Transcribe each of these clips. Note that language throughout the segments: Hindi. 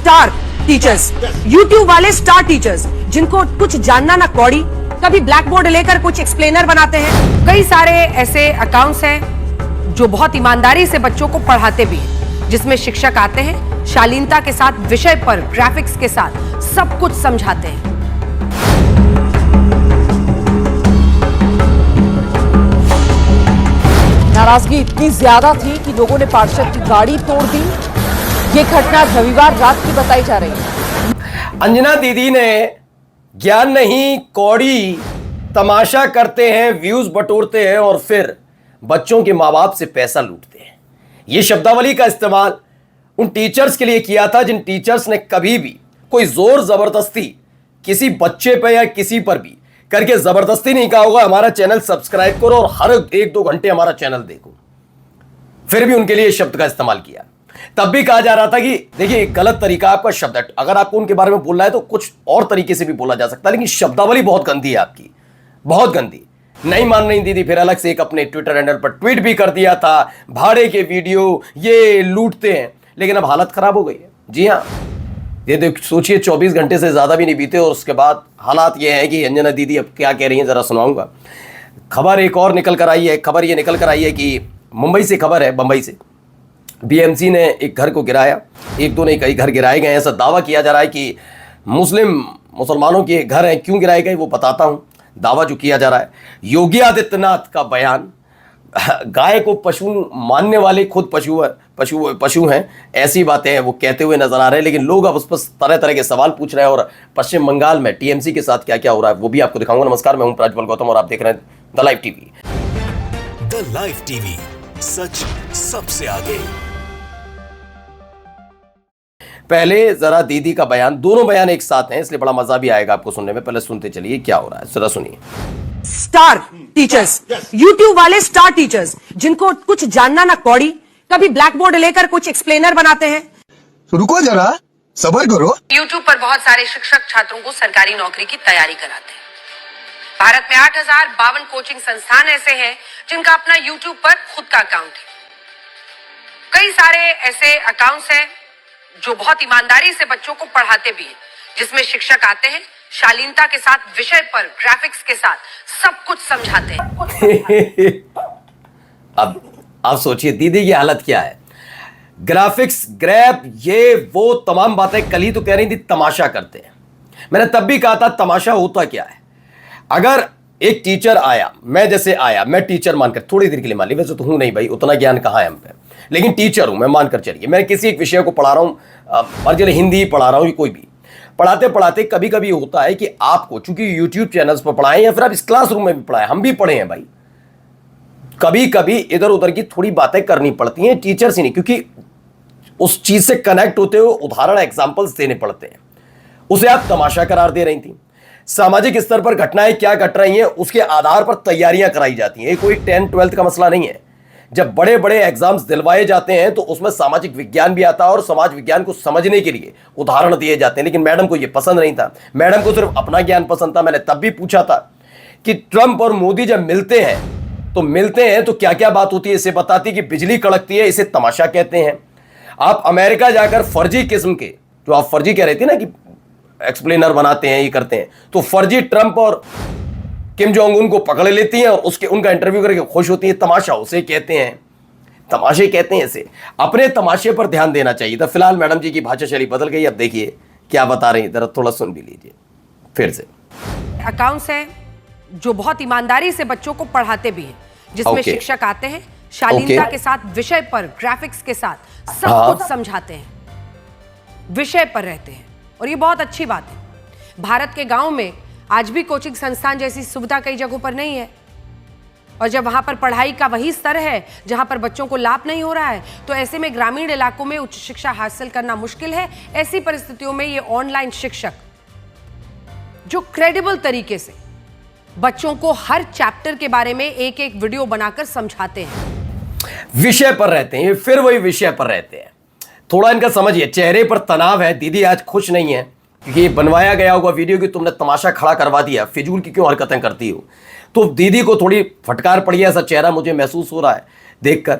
स्टार टीचर्स, यूट्यूब वाले स्टार टीचर्स जिनको कुछ जानना ना कौड़ी, कभी ब्लैक बोर्ड लेकर कुछ एक्सप्लेनर बनाते हैं। कई सारे ऐसे अकाउंट्स हैं जो बहुत ईमानदारी से बच्चों को पढ़ाते भी हैं, जिसमें शिक्षक आते हैं, शालीनता के साथ विषय पर ग्राफिक्स के साथ सब कुछ समझाते हैं। नाराजगी इतनी ज्यादा थी कि लोगों ने पार्षद की गाड़ी तोड़ दी। ये घटना रविवार रात की बताई जा रही है। अंजना दीदी ने ज्ञान नहीं कौड़ी तमाशा करते हैं, व्यूज बटोरते हैं और फिर बच्चों के माँ बाप से पैसा लूटते हैं। ये शब्दावली का इस्तेमाल उन टीचर्स के लिए किया था जिन टीचर्स ने कभी भी कोई जोर जबरदस्ती किसी बच्चे पे या किसी पर भी करके जबरदस्ती नहीं कहा होगा हमारा चैनल सब्सक्राइब करो और हर 1-2 घंटे हमारा चैनल देखो। फिर भी उनके लिए इस शब्द का इस्तेमाल किया। तब भी कहा जा रहा था कि देखिए गलत तरीका आपका शब्द है, अगर आपको उनके बारे में बोलना है तो कुछ और तरीके से भी बोला जा सकता है, लेकिन शब्दावली बहुत गंदी है आपकी, बहुत गंदी। नहीं मान रही दीदी, फिर अलग से एक अपने ट्विटर हैंडल पर ट्वीट भी कर दिया था, भाड़े के वीडियो ये लूटते हैं। लेकिन अब हालत खराब हो गई है। जी हाँ, ये देख सोचिए 24 घंटे से ज्यादा भी नहीं बीते और उसके बाद हालात ये है कि अंजना दीदी अब क्या कह रही हैं जरा सुनाऊंगा। खबर एक और निकल कर आई है। खबर ये निकल कर आई है कि मुंबई से खबर है, बंबई से बीएमसी ने एक घर को गिराया। एक दो नहीं, कई घर गिराए गए। ऐसा दावा किया जा रहा है कि मुसलमानों के घर हैं। क्यों गिराए गए वो बताता हूं। दावा जो किया जा रहा है, योगी आदित्यनाथ का बयान, गाय को पशु मानने वाले खुद पशु हैं, ऐसी बातें हैं वो कहते हुए नजर आ रहे हैं। लेकिन लोग अब उस पर तरह तरह के सवाल पूछ रहे हैं और पश्चिम बंगाल में टीएमसी के साथ क्या क्या हो रहा है वो भी आपको दिखाऊंगा। नमस्कार, मैं हूं प्रज्वल गौतम और आप देख रहे हैं the live TV. The live TV, सच सबसे आगे। पहले जरा दीदी का बयान, दोनों बयान एक साथ हैं इसलिए बड़ा मजा भी आएगा आपको सुनने में। पहले सुनते चलिए क्या हो रहा है, जरा सुनिए। स्टार टीचर्स, यूट्यूब वाले स्टार टीचर्स जिनको कुछ जानना ना कौड़ी, कभी ब्लैक बोर्ड लेकर कुछ एक्सप्लेनर बनाते हैं। तो रुको जरा, सब्र करो। यूट्यूब पर बहुत सारे शिक्षक छात्रों को सरकारी नौकरी की तैयारी कराते हैं। भारत में 8052 कोचिंग संस्थान ऐसे हैं जिनका अपना यूट्यूब पर खुद का अकाउंट है। कई सारे ऐसे अकाउंट्स हैं जो बहुत ईमानदारी से बच्चों को पढ़ाते भी हैं, जिसमें शिक्षक आते हैं, शालीनता के साथ विषय पर ग्राफिक्स के साथ सब कुछ समझाते हैं। अब आप सोचिए दीदी की हालत क्या है। ग्राफिक्स, ग्रैप, ये वो तमाम बातें कल ही तो कह रही थी तमाशा करते हैं। मैंने तब भी कहा था तमाशा होता क्या है। अगर एक टीचर आया, मैं जैसे आया, मैं टीचर मानकर थोड़ी देर के लिए मान ली, वैसे तो हूं नहीं भाई, उतना ज्ञान कहाँ है हम पे, लेकिन टीचर हूं मैं, मानकर चलिए मैं किसी एक विषय को पढ़ा रहा हूं, मान चलिए हिंदी पढ़ा रहा हूं, कोई भी पढ़ाते पढ़ाते कभी कभी होता है कि आपको, चूंकि यूट्यूब चैनल्स पर पढ़ाएं या फिर आप इस क्लासरूम में भी पढ़ाएं, हम भी पढ़े हैं भाई, कभी कभी इधर उधर की थोड़ी बातें करनी पड़ती हैं, टीचर्स ही नहीं, क्योंकि उस चीज से कनेक्ट होते हुए उदाहरण एग्जाम्पल्स देने पड़ते हैं। उसे आप तमाशा करार दे रही थी। सामाजिक स्तर पर घटनाएं क्या घट रही हैं उसके आधार पर तैयारियां कराई जाती हैं। ये कोई 10-12 का मसला नहीं है। जब बड़े बड़े एग्जाम्स दिलवाए जाते हैं तो उसमें सामाजिक विज्ञान भी आता है और समाज विज्ञान को समझने के लिए उदाहरण दिए जाते हैं। लेकिन मैडम को यह पसंद नहीं था, मैडम को सिर्फ अपना ज्ञान पसंद था। मैंने तब भी पूछा था कि ट्रंप और मोदी जब मिलते हैं तो क्या क्या बात होती है। इसे बताती कि बिजली कड़कती है, इसे तमाशा कहते हैं। आप अमेरिका जाकर फर्जी किस्म के, जो आप फर्जी कह रहे थे ना कि एक्सप्लेनर बनाते हैं, ये करते हैं, तो फर्जी ट्रंप और किम जोंग उन को पकड़ लेती हैं और उनका इंटरव्यू करके खुश होती हैं। तमाशा उसे कहते हैं, तमाशे कहते हैं इसे। अपने तमाशे पर ध्यान देना चाहिए था। फिलहाल मैडम जी की भाषा शैली बदल गई। अब देखिए क्या बता रही हैं, जरा थोड़ा सुन भी लीजिए फिर से। अकाउंट्स हैं जो बहुत ईमानदारी से बच्चों को पढ़ाते भी हैं, जिसमें शिक्षक आते हैं, शालीनता के साथ विषय पर ग्राफिक्स के साथ सब कुछ समझाते हैं, विषय पर रहते हैं और ये बहुत अच्छी बात है। भारत के गांव में आज भी कोचिंग संस्थान जैसी सुविधा कई जगहों पर नहीं है और जब वहां पर पढ़ाई का वही स्तर है जहां पर बच्चों को लाभ नहीं हो रहा है, तो ऐसे में ग्रामीण इलाकों में उच्च शिक्षा हासिल करना मुश्किल है। ऐसी परिस्थितियों में ये ऑनलाइन शिक्षक जो क्रेडिबल तरीके से बच्चों को हर चैप्टर के बारे में एक एक वीडियो बनाकर समझाते हैं, विषय पर रहते हैं, फिर वही विषय पर रहते हैं। थोड़ा इनका समझिए, चेहरे पर तनाव है। दीदी आज खुश नहीं है क्योंकि ये बनवाया गया होगा वीडियो कि तुमने तमाशा खड़ा करवा दिया, फिजूल की क्यों हरकतें करती हो। तो दीदी को थोड़ी फटकार पड़ी है, ऐसा चेहरा मुझे महसूस हो रहा है देखकर।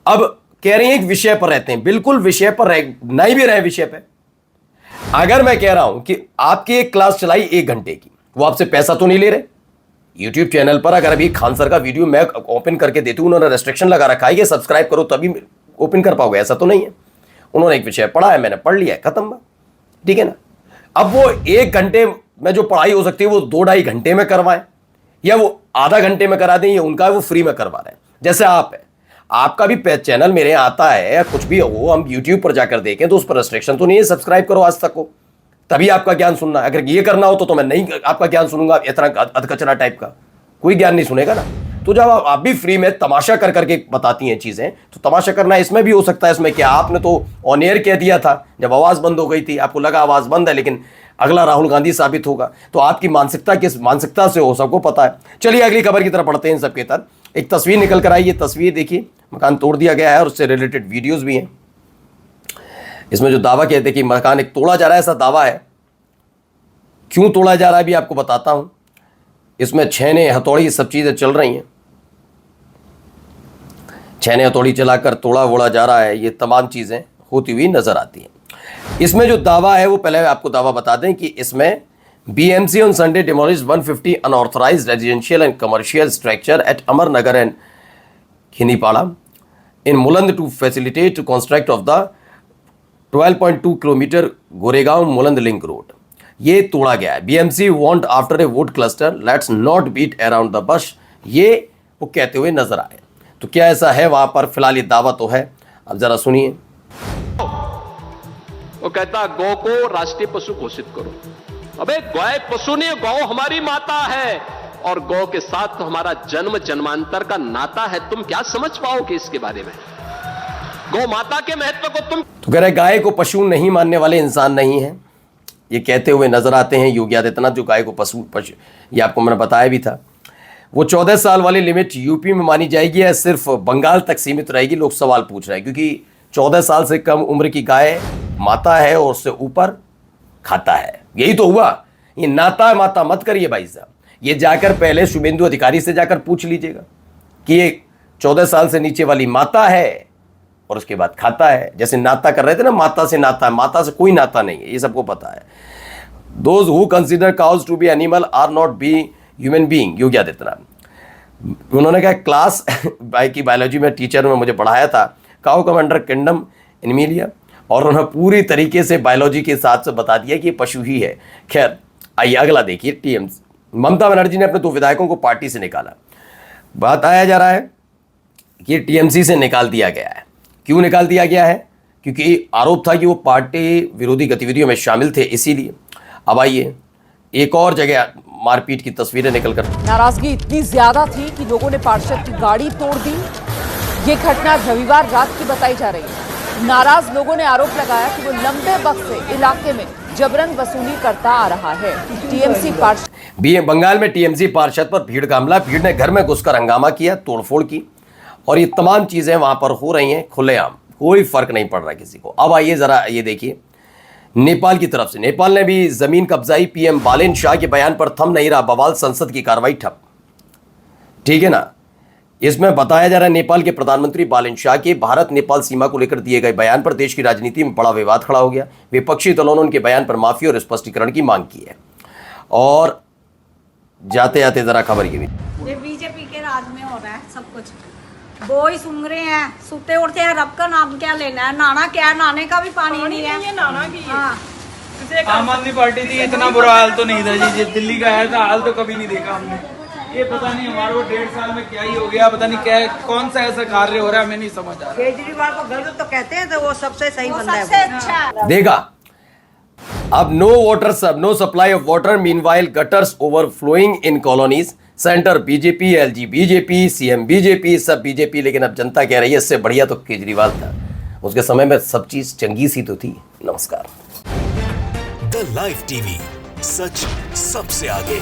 अब कह रही हैं एक विषय पर रहते हैं, बिल्कुल विषय पर रह नहीं भी रहे, विषय पे अगर मैं कह रहा हूं कि आपकी एक क्लास चलाई 1 घंटे की, वो आपसे पैसा तो नहीं ले रहे? यूट्यूब चैनल पर अगर अभी खान सर का वीडियो मैं ओपन करके देती हूं, उन्होंने रेस्ट्रिक्शन लगा रखा है कि सब्सक्राइब करो तभी ओपन कर पाओगे, ऐसा तो नहीं है। उन्होंने एक विषय पढ़ा है, मैंने पढ़ लिया है, खत्म बात, ठीक है ना। अब वो 1 घंटे में जो पढ़ाई हो सकती है वो 2-2.5 घंटे में करवाएं, या वो आधा घंटे में करा दें, ये उनका वो फ्री में करवा रहे हैं। जैसे आप है, आपका भी चैनल मेरे यहाँ आता है या कुछ भी हो, हम यूट्यूब पर जाकर देखें तो उस पर रेस्ट्रिक्शन तो नहीं है, सब्सक्राइब करो आज तक को, तभी आपका ज्ञान सुनना है। अगर ये करना हो तो मैं नहीं आपका ज्ञान सुनूंगा, इतना अधकचरा टाइप का कोई ज्ञान नहीं सुनेगा ना। तो जब आप भी फ्री में तमाशा कर करके बताती हैं चीजें, तो तमाशा करना इसमें भी हो सकता है। इसमें क्या, आपने तो ऑन एयर कह दिया था जब आवाज बंद हो गई थी, आपको लगा आवाज बंद है, लेकिन अगला राहुल गांधी साबित होगा। तो आपकी मानसिकता किस मानसिकता से हो सबको पता है। चलिए अगली खबर की तरफ पढ़ते हैं। इन सबके तहत एक तस्वीर निकल कर आई, ये तस्वीर देखिए, मकान तोड़ दिया गया है और उससे रिलेटेड वीडियोज भी हैं। इसमें जो दावा कहते हैं कि मकान एक तोड़ा जा रहा है, ऐसा दावा है। क्यों तोड़ा जा रहा है भी आपको बताता हूं। इसमें छेने हथौड़ी ये सब चीजें चल रही हैं, छेने हथौड़ी चलाकर तोड़ा वोड़ा जा रहा है, ये तमाम चीजें होती हुई नजर आती हैं। इसमें जो दावा है वो पहले आपको दावा बता दें कि इसमें BMC on Sunday demolished 150 unauthorized residential and commercial structure at Amarnagar and Khinipada in Mulund to facilitate to construct of the 12.2 kilometre Goregaon Mulund link road. ये तोड़ा गया है। BMC want after a wood cluster let's not beat around the bush, ये वो कहते हुए नजर आए। तो क्या ऐसा है वहां पर? फिलहाल ये दावा तो है, अब जरा सुनिए। वो कहता गौ को राष्ट्रीय पशु घोषित करो। अबे गाय पशु नहीं, गौ हमारी माता है और गौ के साथ तो हमारा जन्म जन्मांतर का नाता है। तुम क्या समझ पाओगे इसके बारे में? गौ माता के महत्व को तुम तो कह रहे गाय को पशु नहीं मानने वाले इंसान नहीं है, ये कहते हुए नजर आते हैं योगी आदित्यनाथ, जो गाय को पशु ये आपको मैंने बताया भी था। वो 14 साल वाली लिमिट यूपी में मानी जाएगी या सिर्फ बंगाल तक सीमित रहेगी, लोग सवाल पूछ रहे हैं। क्योंकि 14 साल से कम उम्र की गाय माता है और उससे ऊपर खाता है, यही तो हुआ। ये नाता माता मत करिए भाई साहब, ये जाकर पहले शुभेंदु अधिकारी से जाकर पूछ लीजिएगा कि ये 14 साल से नीचे वाली माता है और उसके बाद खाता है। जैसे नाता कर रहे थे ना, माता से नाता है, माता से कोई नाता नहीं है, ये सबको पता है। Those who consider cows to be animal are not be human being, Yogi Adityanath. उन्होंने कहा क्लास की बायोलॉजी में टीचर में मुझे पढ़ाया था काउ कमांडर किंगडम एनिमिलिया, और उन्होंने पूरी तरीके से बायोलॉजी के साथ से बता दिया कि ये पशु ही है। खैर आइए अगला देखिए। टीएमसी ममता बनर्जी ने अपने 2 विधायकों को पार्टी से निकाला। बताया जा रहा है कि टीएमसी से निकाल दिया गया है। क्यों निकाल दिया गया है? क्योंकि आरोप था कि वो पार्टी विरोधी गतिविधियों में शामिल थे, इसीलिए। अब आइए एक और जगह मारपीट की तस्वीरें निकल कर। नाराजगी इतनी ज्यादा थी कि लोगों ने पार्षद की गाड़ी तोड़ दी। ये घटना रविवार रात की बताई जा रही है। नाराज लोगों ने आरोप लगाया कि वो लंबे वक्त से इलाके में जबरन वसूली करता आ रहा है। टीएमसी पार्षद बंगाल में टीएमसी पार्षद पर भीड़ का हमला, भीड़ ने घर में घुसकर हंगामा किया, तोड़फोड़ की, और ये तमाम चीजें वहां पर हो रही हैं खुलेआम, कोई फर्क नहीं पड़ रहा किसी को। अब आइए जरा ये देखिए नेपाल की तरफ से। नेपाल ने भी जमीन कब्जाई, पीएम बालेन शाह के बयान पर थम नहीं रहा बवाल, संसद की कार्रवाई ठप। ठीक है ना, इसमें बताया जा रहा है नेपाल के प्रधानमंत्री बालेन शाह के भारत नेपाल सीमा को लेकर दिए गए बयान पर देश की राजनीति में बड़ा विवाद खड़ा हो गया। विपक्षी दलों ने उनके बयान पर माफी और स्पष्टीकरण की मांग की है। और जाते जाते जरा खबर ये बीजेपी के राज में हो रहा है सब कुछ, वो ही सुन रहे हैं, सुते उठते हैं, रब का नाम क्या लेना है, नाना क्या है, नाने का भी पानी नहीं है। ये नाना की है। हाँ। आम आदमी पार्टी थी, इतना बुरा हाल तो नहीं था जी, दिल्ली का है था हाल तो कभी नहीं देखा हमने। ये पता नहीं हमारे को 1.5 साल में क्या ही हो गया, पता नहीं क्या कौन सा ऐसा कार्य हो रहा है, हमें नहीं समझ आ रहा। केजरीवाल को गलत तो कहते हैं, तो वो सबसे सही बंदा है। अच्छा देखा, अब नो वाटर सब no supply of water, meanwhile gutters overflowing in colonies, centre BJP, LG BJP, CM BJP, सब बीजेपी। लेकिन अब जनता कह रही है इससे बढ़िया तो केजरीवाल था, उसके समय में सब चीज चंगी सी तो थी। नमस्कार। द लाइव टीवी, सच सबसे आगे।